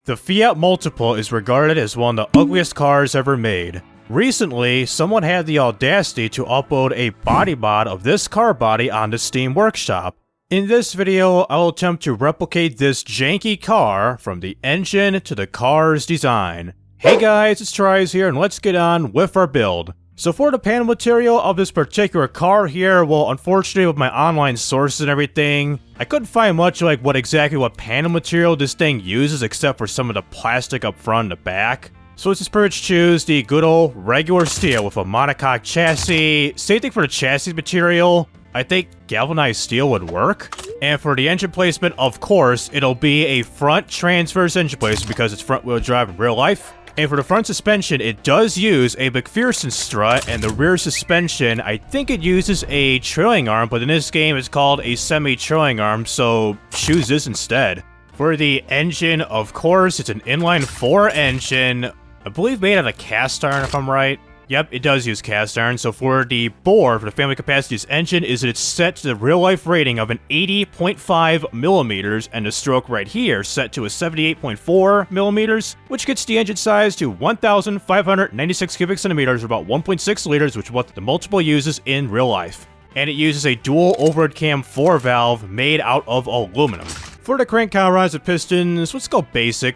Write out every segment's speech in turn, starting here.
The Fiat Multipla is regarded as one of the ugliest cars ever made. Recently, someone had the audacity to upload a body mod of this car body on the Steam Workshop. In this video, I will attempt to replicate this janky car from the engine to the car's design. Hey guys, it's TRIZE here, and let's get on with our build. So for the panel material of this particular car here, well, unfortunately with my online sources and everything, I couldn't find much like what panel material this thing uses except for some of the plastic up front and the back. So let's just pretty much choose the good old regular steel with a monocoque chassis. Same thing for the chassis material. I think galvanized steel would work. And for the engine placement, of course, it'll be a front transverse engine placement because it's front wheel drive in real life. And for the front suspension, it does use a McPherson strut, and the rear suspension, I think it uses a trailing arm, but in this game it's called a semi-trailing arm, so choose this instead. For the engine, of course, it's an inline 4 engine, I believe made out of cast iron if I'm right. Yep, it does use cast iron. So for the bore, for the family capacity of this engine, it's set to the real-life rating of an 80.5 millimeters, and the stroke right here set to a 78.4 millimeters, which gets the engine size to 1,596 cubic centimeters, or about 1.6 liters, which is what the Multipla uses in real life. And it uses a dual overhead cam 4 valve made out of aluminum. For the crank cowl rods and pistons, let's go basic.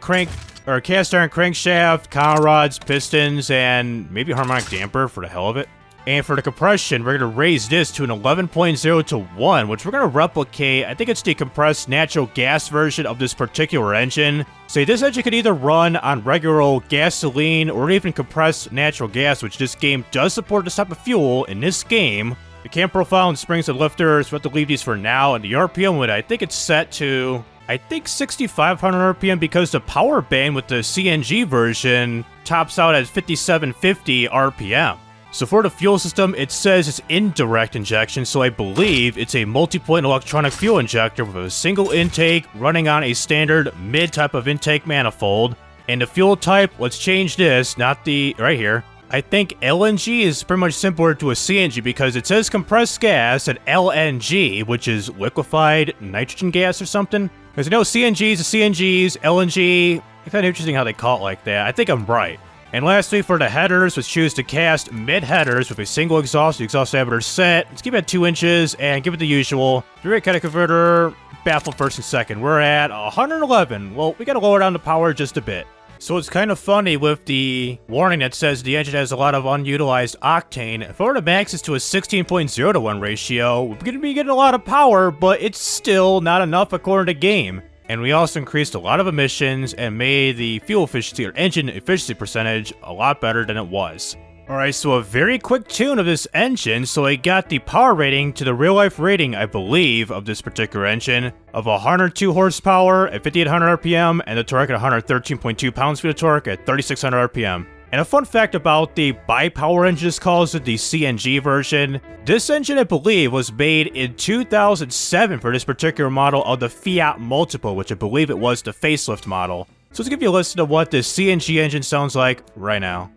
Cast iron crankshaft, cowl rods, pistons, and maybe a harmonic damper for the hell of it. And for the compression, we're going to raise this to an 11.0 to 1, which we're going to replicate. I think it's the compressed natural gas version of this particular engine. So this engine could either run on regular old gasoline or even compressed natural gas, which this game does support this type of fuel in this game. The cam profile and springs and lifters, we have to leave these for now, and the RPM limit, I think it's set to 6,500 RPM because the power band with the CNG version tops out at 5,750 RPM. So for the fuel system, it says it's indirect injection, so I believe it's a multi-point electronic fuel injector with a single intake running on a standard mid type of intake manifold. And the fuel type, let's change this, not the, right here. I think LNG is pretty much similar to a CNG because it says compressed gas and LNG, which is liquefied nitrogen gas or something. Because I know CNGs are CNGs, LNG, it's kind of interesting how they call it like that. I think I'm right. And lastly, for the headers, let's choose to cast mid-headers with a single exhaust. The exhaust diameter set. Let's keep it at 2 inches and give it the usual. Three-way kind of converter, baffle first and second. We're at 111. Well, we got to lower down the power just a bit. So it's kind of funny with the warning that says the engine has a lot of unutilized octane. If I were to max this to a 16.0 to 1 ratio, we're going to be getting a lot of power, but it's still not enough according to game. And we also increased a lot of emissions and made the fuel efficiency or engine efficiency percentage a lot better than it was. Alright, so a very quick tune of this engine. So I got the power rating to the real-life rating, I believe, of this particular engine of 102 horsepower at 5,800 RPM and the torque at 113.2 pounds-feet of torque at 3,600 RPM. And a fun fact about the bi-power engine, this calls it the CNG version. This engine, I believe, was made in 2007 for this particular model of the Fiat Multipla, which I believe it was the facelift model. So let's give you a listen to what this CNG engine sounds like right now.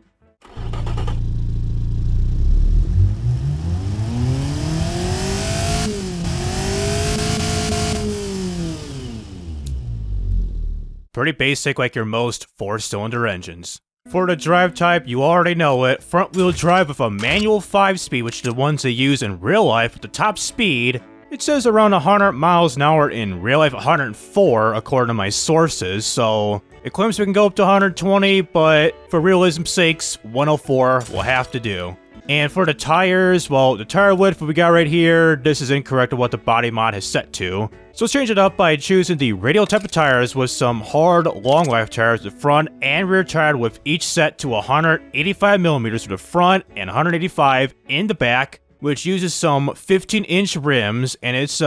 Pretty basic like your most 4-cylinder engines. For the drive type, you already know it. Front wheel drive with a manual 5-speed, which are the ones they use in real life. With the top speed, it says around 100 miles an hour, in real life 104 according to my sources. So it claims we can go up to 120, but for realism's sakes, 104 will have to do. And for the tires, well, the tire width we got right here, this is incorrect to what the body mod has set to. So let's change it up by choosing the radial type of tires with some hard, long life tires, the front and rear tire with each set to 185 millimeters for the front and 185 in the back, which uses some 15-inch rims, and it's a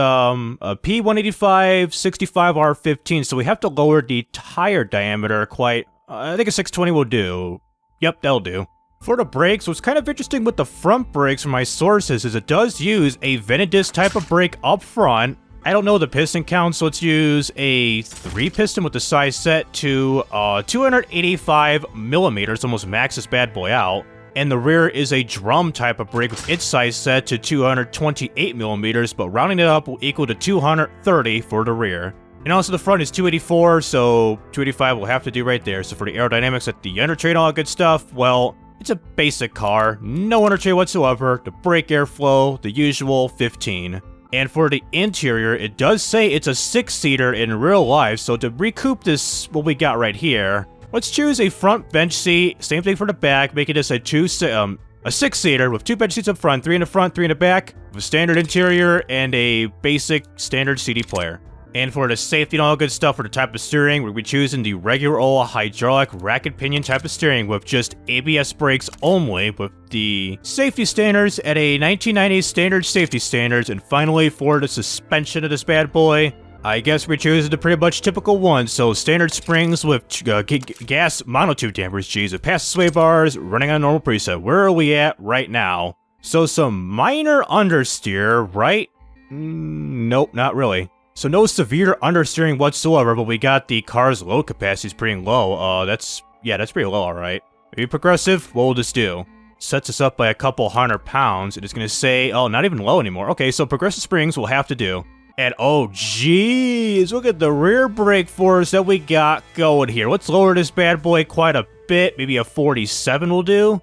P185 65R15, so we have to lower the tire diameter quite, I think a 620 will do. Yep, that'll do. For the brakes, what's kind of interesting with the front brakes from my sources is it does use a vented disc type of brake up front. I don't know the piston count, so let's use a 3-piston with the size set to 285 millimeters, almost max this bad boy out. And the rear is a drum type of brake with its size set to 228 millimeters, but rounding it up will equal to 230 for the rear. And also the front is 284, so 285 will have to do right there. So for the aerodynamics at the undertray and all that good stuff, well, it's a basic car, no undertray whatsoever, the brake airflow, the usual 15. And for the interior, it does say it's a 6-seater in real life, so to recoup this, what we got right here, let's choose a front bench seat, same thing for the back, making this a 6-seater with 2 bench seats up front, 3 in the front, 3 in the back, with a standard interior and a basic standard CD player. And for the safety and all good stuff for the type of steering, we'll be choosing the regular old hydraulic racket pinion type of steering with just ABS brakes only, with the safety standards at a 1990s standard safety standards. And finally, for the suspension of this bad boy, I guess we're choosing the pretty much typical one. So standard springs with gas monotube dampers, geez, with passive sway bars, running on normal preset. Where are we at right now? So some minor understeer, right? Nope, not really. So no severe understeering whatsoever, but we got the car's load capacity is pretty low. That's pretty low, alright. Maybe progressive, what will this do? Sets us up by a couple 100 pounds. It is going to say, oh, not even low anymore. Okay, so progressive springs will have to do. And oh, geez, look at the rear brake force that we got going here. Let's lower this bad boy quite a bit. Maybe a 47 will do?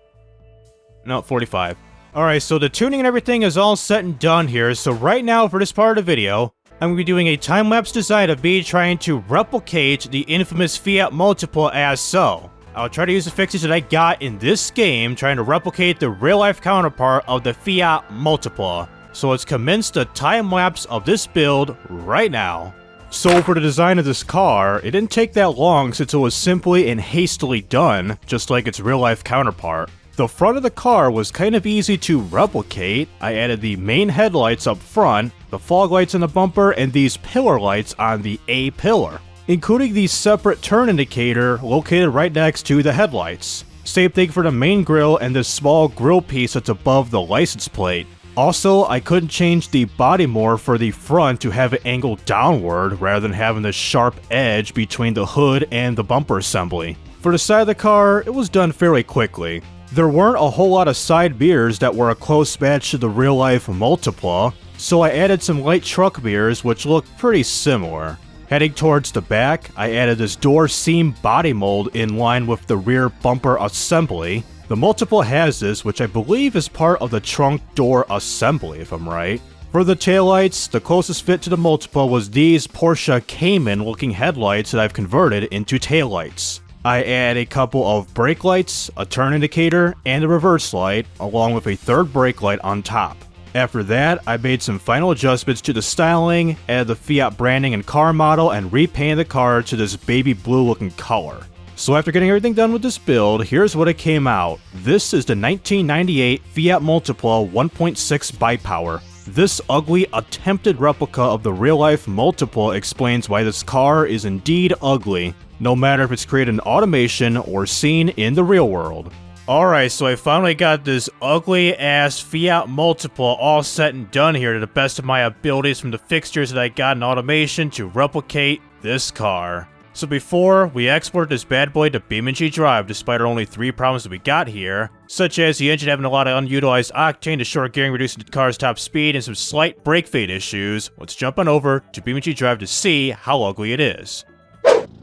No, 45. Alright, so the tuning and everything is all set and done here. So right now, for this part of the video, I'm going to be doing a time-lapse design of me trying to replicate the infamous Fiat Multipla as so. I'll try to use the fixes that I got in this game, trying to replicate the real-life counterpart of the Fiat Multipla. So let's commence the time-lapse of this build right now. So for the design of this car, it didn't take that long since it was simply and hastily done, just like its real-life counterpart. The front of the car was kind of easy to replicate. I added the main headlights up front, the fog lights on the bumper, and these pillar lights on the A pillar, including the separate turn indicator located right next to the headlights. Same thing for the main grille and this small grille piece that's above the license plate. Also, I couldn't change the body more for the front to have it angled downward rather than having this sharp edge between the hood and the bumper assembly. For the side of the car, it was done fairly quickly. There weren't a whole lot of side mirrors that were a close match to the real-life Multipla, so I added some light truck mirrors which look pretty similar. Heading towards the back, I added this door seam body mold in line with the rear bumper assembly. The Multipla has this, which I believe is part of the trunk door assembly, if I'm right. For the taillights, the closest fit to the Multipla was these Porsche Cayman-looking headlights that I've converted into taillights. I add a couple of brake lights, a turn indicator, and a reverse light, along with a third brake light on top. After that, I made some final adjustments to the styling, added the Fiat branding and car model, and repainted the car to this baby blue looking color. So after getting everything done with this build, here's what it came out. This is the 1998 Fiat Multipla 1.6 Bipower. This ugly, attempted replica of the real-life Multipla explains why this car is indeed ugly, no matter if it's created in automation or seen in the real world. Alright, so I finally got this ugly-ass Fiat Multipla all set and done here to the best of my abilities from the fixtures that I got in automation to replicate this car. So before we export this bad boy to BeamNG.drive, despite our only 3 problems that we got here, such as the engine having a lot of unutilized octane, the short gearing reducing the car's top speed, and some slight brake fade issues, let's jump on over to BeamNG.drive to see how ugly it is.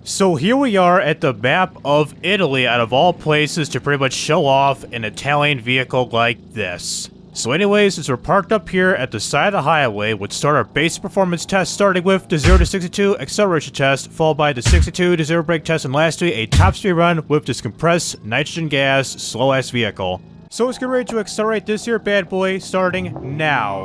So here we are at the map of Italy, out of all places, to pretty much show off an Italian vehicle like this. So anyways, since we're parked up here at the side of the highway, let's start our basic performance test, starting with the 0 to 62 acceleration test, followed by the 62 to 0 brake test, and lastly, a top speed run with this compressed nitrogen gas slow-ass vehicle. So let's get ready to accelerate this here bad boy, starting now.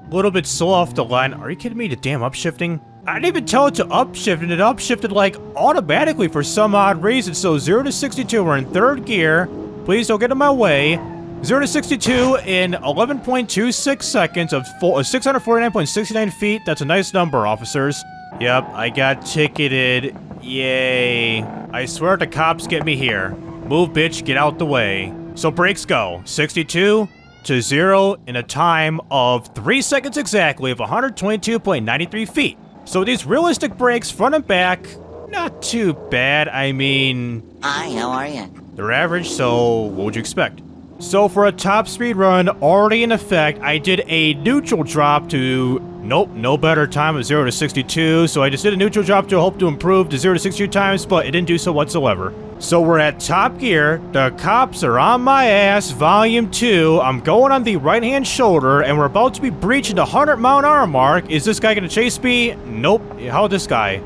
A little bit slow off the line. Are you kidding me? The damn upshifting? I didn't even tell it to upshift, and it upshifted like automatically for some odd reason. So 0 to 62, we're in 3rd gear. Please don't get in my way. 0 to 62 in 11.26 seconds of 649.69 feet. That's a nice number, officers. Yep, I got ticketed. Yay. I swear the cops get me here. Move, bitch, get out the way. So brakes go. 62 to 0 in a time of 3 seconds exactly of 122.93 feet. So these realistic brakes, front and back, not too bad. I mean... Hi, how are you? They're average, so what would you expect? So for a top speed run already in effect, I did a neutral drop to Nope, no better time of 0 to 62, so I just did a neutral drop to hope to improve to 0 to 62 times, but it didn't do so whatsoever. So we're at top gear, the cops are on my ass, volume 2, I'm going on the right-hand shoulder, and we're about to be breaching the 100-mile-an-hour mark. Is this guy gonna chase me? Nope. How this guy?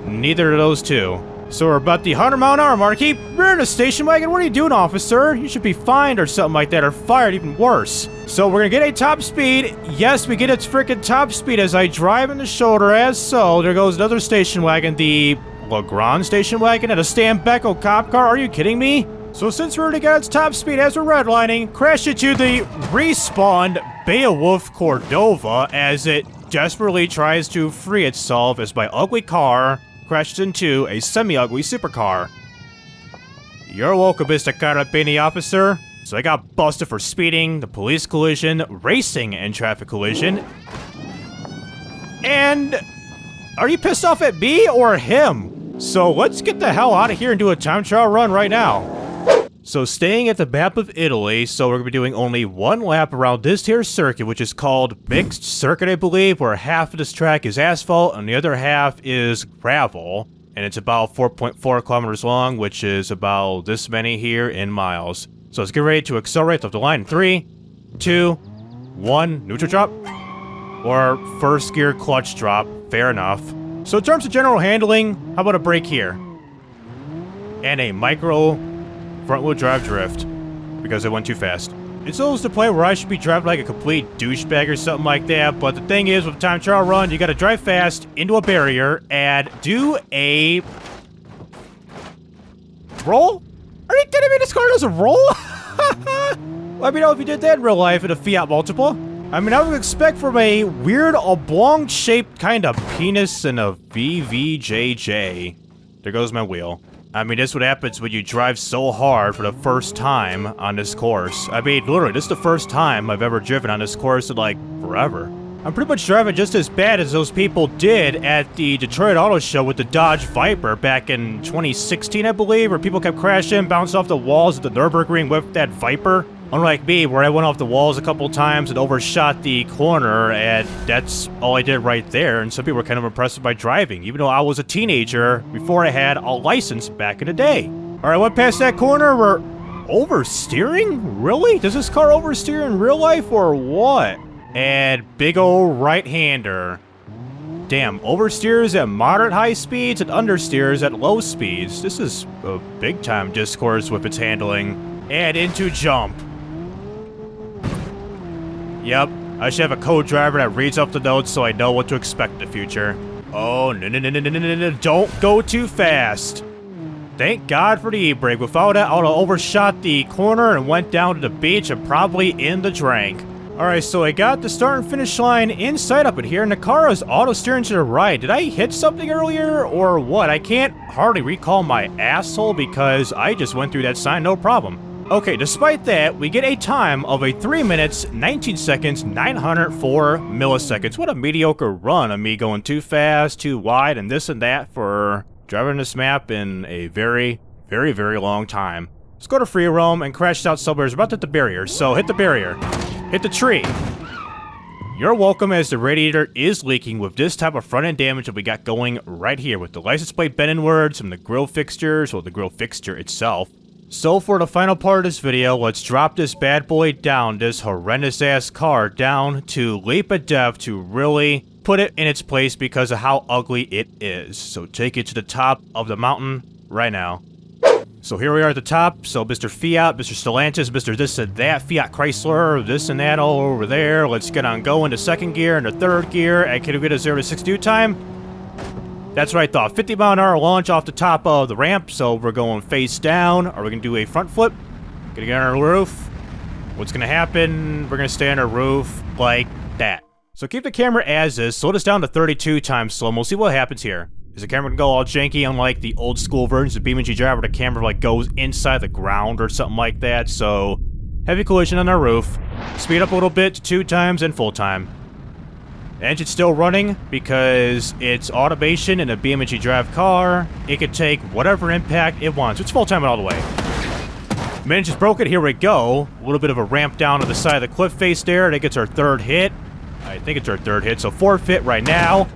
Neither of those two. So we're about the 100-mile-an-hour mark. Keep rearing a station wagon. What are you doing, officer? You should be fined or something like that, or fired, even worse. So we're gonna get a top speed. Yes, we get its freaking top speed as I drive in the shoulder, as so. There goes another station wagon, the Legrand station wagon, and a Stambeco cop car. Are you kidding me? So since we already got its top speed as we're redlining, crash into the respawned Beowulf Cordova as it desperately tries to free itself as my ugly car crashed into a semi-ugly supercar. You're welcome, Mr. Carabini officer. So I got busted for speeding, the police collision, racing and traffic collision. And are you pissed off at me or him? So let's get the hell out of here and do a time trial run right now. So staying at the map of Italy, so we're going to be doing only one lap around this here circuit, which is called Mixed Circuit, I believe, where half of this track is asphalt and the other half is gravel. And it's about 4.4 kilometers long, which is about this many here in miles. So let's get ready to accelerate up the line in 3, 2, 1, neutral drop, or first gear clutch drop, fair enough. So in terms of general handling, how about a brake here? And a micro front-wheel drive drift, because it went too fast. It's almost the point where I should be driving like a complete douchebag or something like that, but the thing is, with a time trial run, you gotta drive fast into a barrier and do a roll? Are you kidding me? This car doesn't roll? Let me know if you did that in real life in a Fiat Multipla. I mean, I would expect from a weird oblong-shaped kind of penis and a VVJJ. There goes my wheel. I mean, this is what happens when you drive so hard for the first time on this course. I mean, literally, this is the first time I've ever driven on this course in, like, forever. I'm pretty much driving just as bad as those people did at the Detroit Auto Show with the Dodge Viper back in 2016, I believe, where people kept crashing, bounced off the walls at the Nürburgring with that Viper. Unlike me, where I went off the walls a couple times and overshot the corner, and that's all I did right there, and some people were kind of impressed with my driving, even though I was a teenager before I had a license back in the day. Alright, went past that corner, we're oversteering? Really? Does this car oversteer in real life, or what? And big ol' right-hander. Damn, oversteers at moderate high speeds and understeers at low speeds. This is a big-time discourse with its handling. And into jump. Yep, I should have a co-driver that reads off the notes so I know what to expect in the future. Oh, no, don't go too fast. Thank God for the e-brake. Without that, I would have overshot the corner and went down to the beach and probably in the drink. Alright, so I got the start and finish line inside up in here, and the car is auto-steering to the right. Did I hit something earlier, or what? I can't hardly recall my asshole because I just went through that sign, no problem. Okay, despite that, we get a time of a 3 minutes, 19 seconds, 904 milliseconds. What a mediocre run of me going too fast, too wide, and this and that for driving this map in a very, very, very long time. Let's go to free roam and crash out somewhere. It's about to hit the barrier, so hit the barrier. Hit the tree. You're welcome, as the radiator is leaking with this type of front-end damage that we got going right here with the license plate bent inwards from the grille fixtures, or the grille fixture itself. So for the final part of this video, let's drop this bad boy down, this horrendous ass car down to leap of death to really put it in its place because of how ugly it is. So take it to the top of the mountain right now. So here we are at the top. So Mr. Fiat, Mr. Stellantis, Mr. this and that, Fiat Chrysler, this and that all over there. Let's get on going to second gear and to third gear. And can we get a 0 to 62 time? That's what I thought. 50-mile-an-hour launch off the top of the ramp. So we're going face down. Are we going to do a front flip? Gonna get on our roof. What's going to happen? We're going to stay on our roof like that. So keep the camera as is. Slow this down to 32 times slow. We'll see what happens here. Is the camera gonna go all janky, unlike the old school versions of BeamNG.drive, where the camera like goes inside the ground or something like that? So heavy collision on our roof. Speed up a little bit to 2 times and full time. Engine's still running because it's automation in a BeamNG.drive car. It can take whatever impact it wants. It's full time all the way. Managed just broke it. Here we go. A little bit of a ramp down to the side of the cliff face there. That gets our third hit. I think it's our third hit, so fourth hit right now.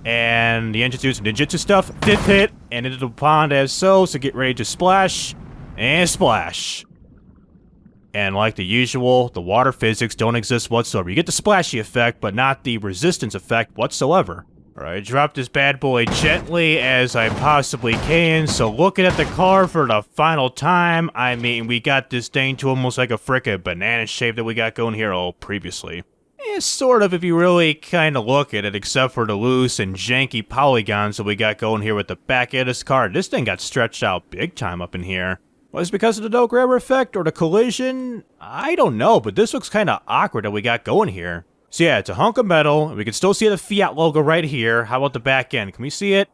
And the engine's doing some ninjutsu stuff. Fifth hit, and into the pond as so get ready to splash. And splash. And like the usual, the water physics don't exist whatsoever. You get the splashy effect, but not the resistance effect whatsoever. Alright, drop this bad boy gently as I possibly can. So looking at the car for the final time, I mean, we got this thing to almost like a frickin' banana shape that we got going here previously. Sort of if you really kind of look at it, except for the loose and janky polygons that we got going here with the back of this car. This thing got stretched out big time up in here. Was it because of the no grabber effect or the collision? I don't know, but this looks kind of awkward that we got going here. So yeah, it's a hunk of metal, and we can still see the Fiat logo right here. How about the back end? Can we see it?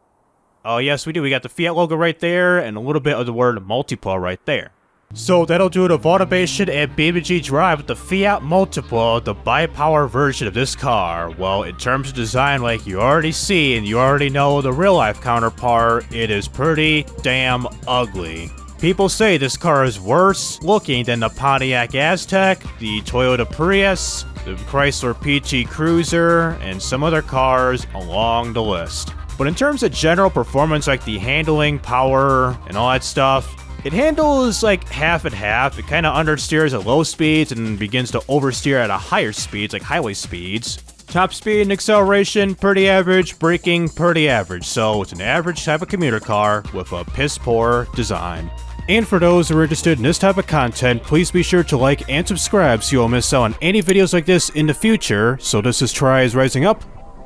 Oh yes, we do. We got the Fiat logo right there, and a little bit of the word Multipla right there. So that'll do it of automation and BeamNG.drive with the Fiat Multipla, the bi-power version of this car. Well, in terms of design, like you already see, and you already know the real-life counterpart, it is pretty damn ugly. People say this car is worse looking than the Pontiac Aztek, the Toyota Prius, the Chrysler PT Cruiser, and some other cars along the list. But in terms of general performance, like the handling, power, and all that stuff, it handles like half and half. It kind of understeers at low speeds and begins to oversteer at a higher speeds, like highway speeds. Top speed and acceleration, pretty average. Braking, pretty average. So it's an average type of commuter car with a piss-poor design. And for those who are interested in this type of content, please be sure to like and subscribe so you won't miss out on any videos like this in the future. So this is TRIZE Rising Up,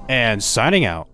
and signing out.